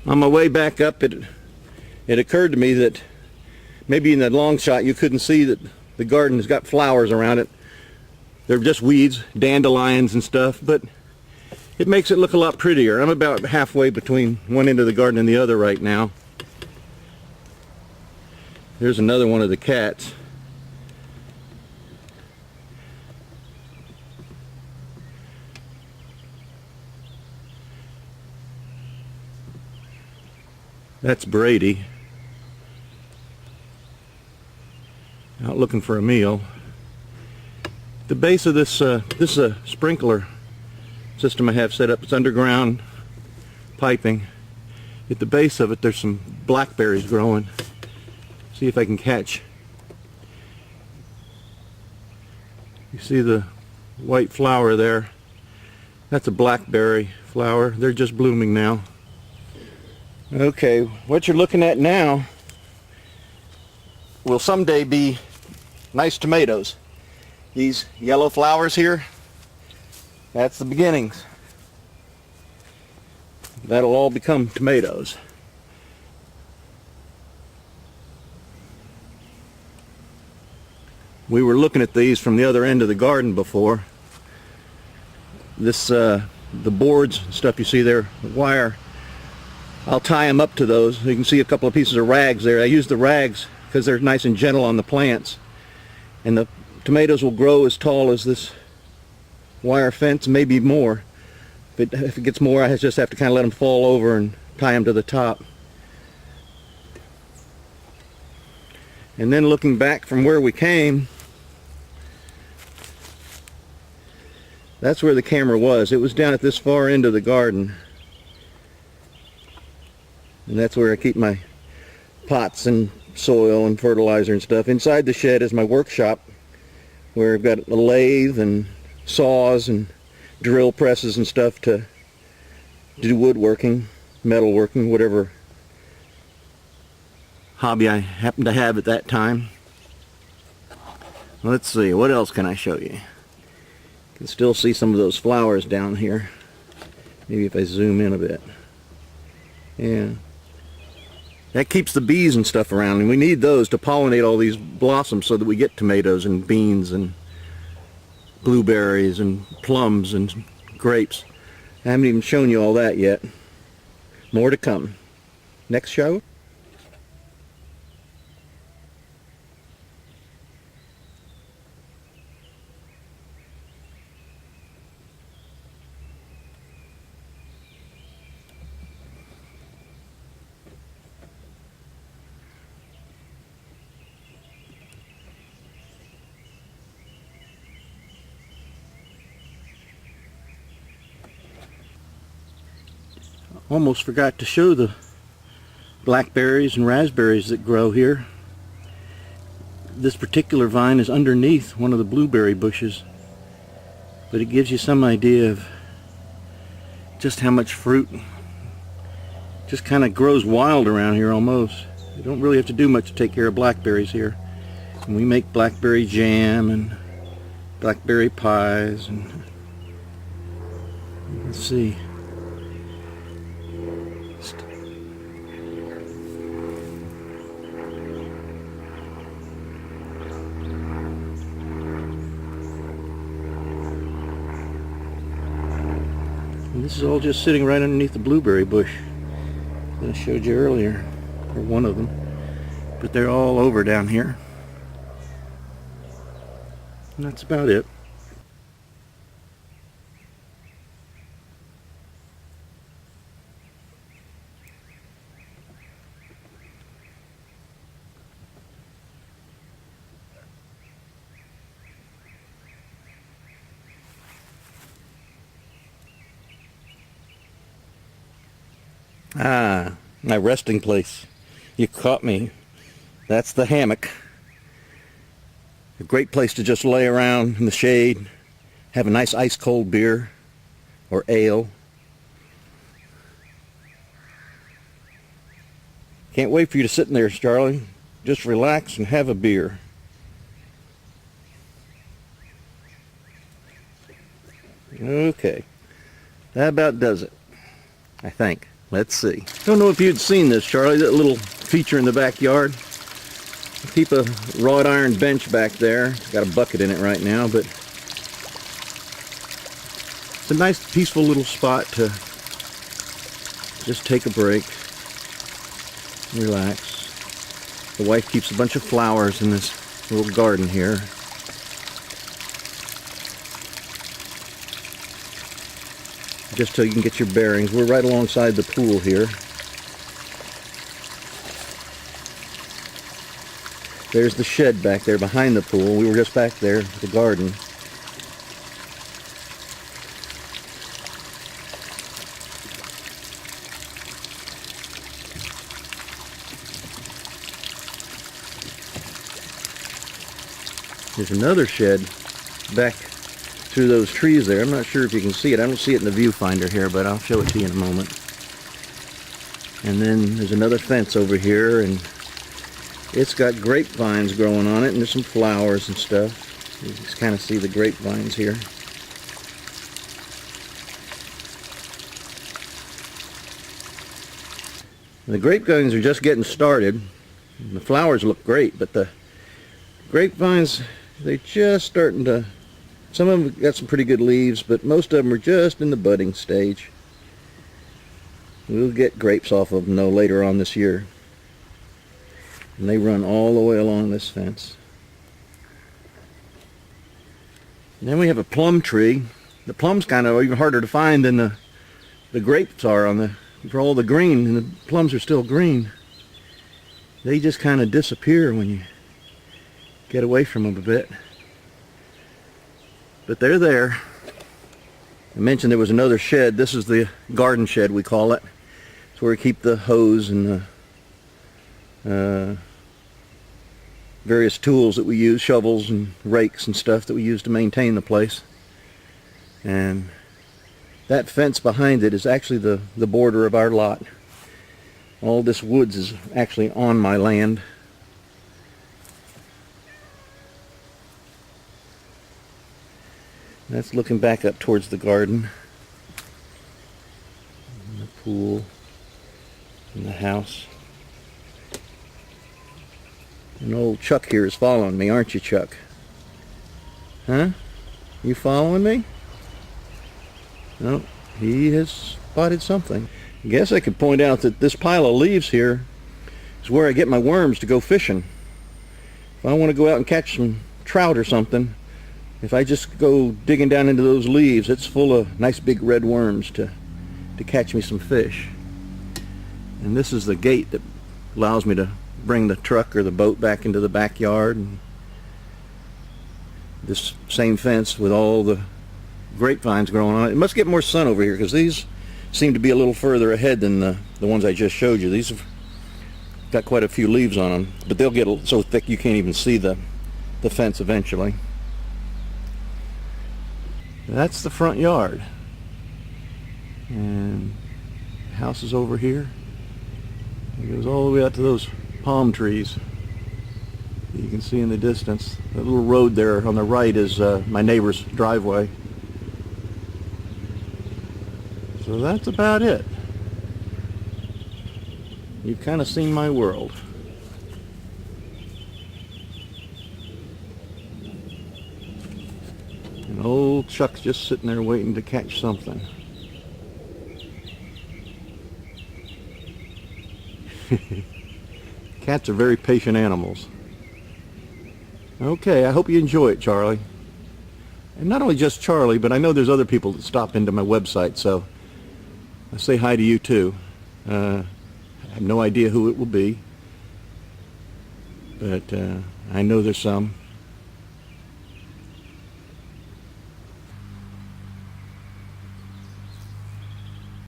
On my way back up, it occurred to me that maybe in that long shot you couldn't see that the garden has got flowers around it. They're just weeds, dandelions and stuff, but it makes it look a lot prettier. I'm about halfway between one end of the garden and the other right now. There's another one of the cats. That's Brady, out looking for a meal. The base of this is a sprinkler system I have set up. It's underground piping. At the base of it, there's some blackberries growing. See if I can catch. You see the white flower there? That's a blackberry flower. They're just blooming now. Okay, what you're looking at now will someday be nice tomatoes. These yellow flowers here, that's the beginnings. That'll all become tomatoes. We were looking at these from the other end of the garden before. This, the boards and stuff you see there, the wire, I'll tie them up to those. You can see a couple of pieces of rags there. I use the rags because they're nice and gentle on the plants. And the tomatoes will grow as tall as this wire fence, maybe more. If it gets more, I just have to kind of let them fall over and tie them to the top. And then looking back from where we came, that's where the camera was. It was down at this far end of the garden. And that's where I keep my pots and soil and fertilizer and stuff. Inside the shed is my workshop, where I've got a lathe and saws and drill presses and stuff to do woodworking, metalworking, whatever hobby I happen to have at that time. Let's see, what else can I show you? You can still see some of those flowers down here. Maybe if I zoom in a bit. Yeah. That keeps the bees and stuff around, and we need those to pollinate all these blossoms so that we get tomatoes and beans and blueberries and plums and grapes. I haven't even shown you all that yet. More to come. Next show. Almost forgot to show the blackberries and raspberries that grow here. This particular vine is underneath one of the blueberry bushes, but it gives you some idea of just how much fruit just kind of grows wild around here almost. You don't really have to do much to take care of blackberries here. And we make blackberry jam and blackberry pies, and let's see. And this is all just sitting right underneath the blueberry bush that I showed you earlier, or one of them. But they're all over down here. And that's about it. Ah, my resting place. You caught me. That's the hammock. A great place to just lay around in the shade, have a nice ice cold beer or ale. Can't wait for you to sit in there, Charlie. Just relax and have a beer. Okay, that about does it, I think. Let's see. Don't know if you'd seen this, Charlie, that little feature in the backyard. I keep a wrought iron bench back there. It's got a bucket in it right now, but it's a nice peaceful little spot to just take a break, relax. The wife keeps a bunch of flowers in this little garden here. Just so you can get your bearings. We're right alongside the pool here. There's the shed back there behind the pool. We were just back there, the garden. There's another shed back through those trees there. I'm not sure if you can see it. I don't see it in the viewfinder here, but I'll show it to you in a moment. And then there's another fence over here, and it's got grapevines growing on it, and there's some flowers and stuff. You just kind of see the grapevines here. The grapevines are just getting started. The flowers look great, but the grapevines, they're just starting to, some of them got some pretty good leaves, but most of them are just in the budding stage. We'll get grapes off of them though later on this year. And they run all the way along this fence. And then we have a plum tree. The plum's kind of even harder to find than the grapes are on the, for all the green, and the plums are still green. They just kind of disappear when you get away from them a bit. But they're there. I mentioned there was another shed. This is the garden shed, we call it. It's where we keep the hose and the various tools that we use, shovels and rakes and stuff that we use to maintain the place. And that fence behind it is actually the border of our lot. All this woods is actually on my land. That's looking back up towards the garden, and the pool, and the house. And old Chuck here is following me, aren't you, Chuck? Huh? You following me? No, he has spotted something. I guess I could point out that this pile of leaves here is where I get my worms to go fishing. If I want to go out and catch some trout or something, if I just go digging down into those leaves, it's full of nice big red worms to catch me some fish. And this is the gate that allows me to bring the truck or the boat back into the backyard. And this same fence with all the grapevines growing on it. It must get more sun over here because these seem to be a little further ahead than the ones I just showed you. These have got quite a few leaves on them, but they'll get so thick you can't even see the fence eventually. That's the front yard, and the house is over here. It goes all the way out to those palm trees you can see in the distance. The little road there on the right is my neighbor's driveway. So that's about it. You've kind of seen my world. And old Chuck's just sitting there waiting to catch something. Cats are very patient animals. Okay, I hope you enjoy it, Charlie. And not only just Charlie, but I know there's other people that stop into my website, so I say hi to you too. I have no idea who it will be, but I know there's some.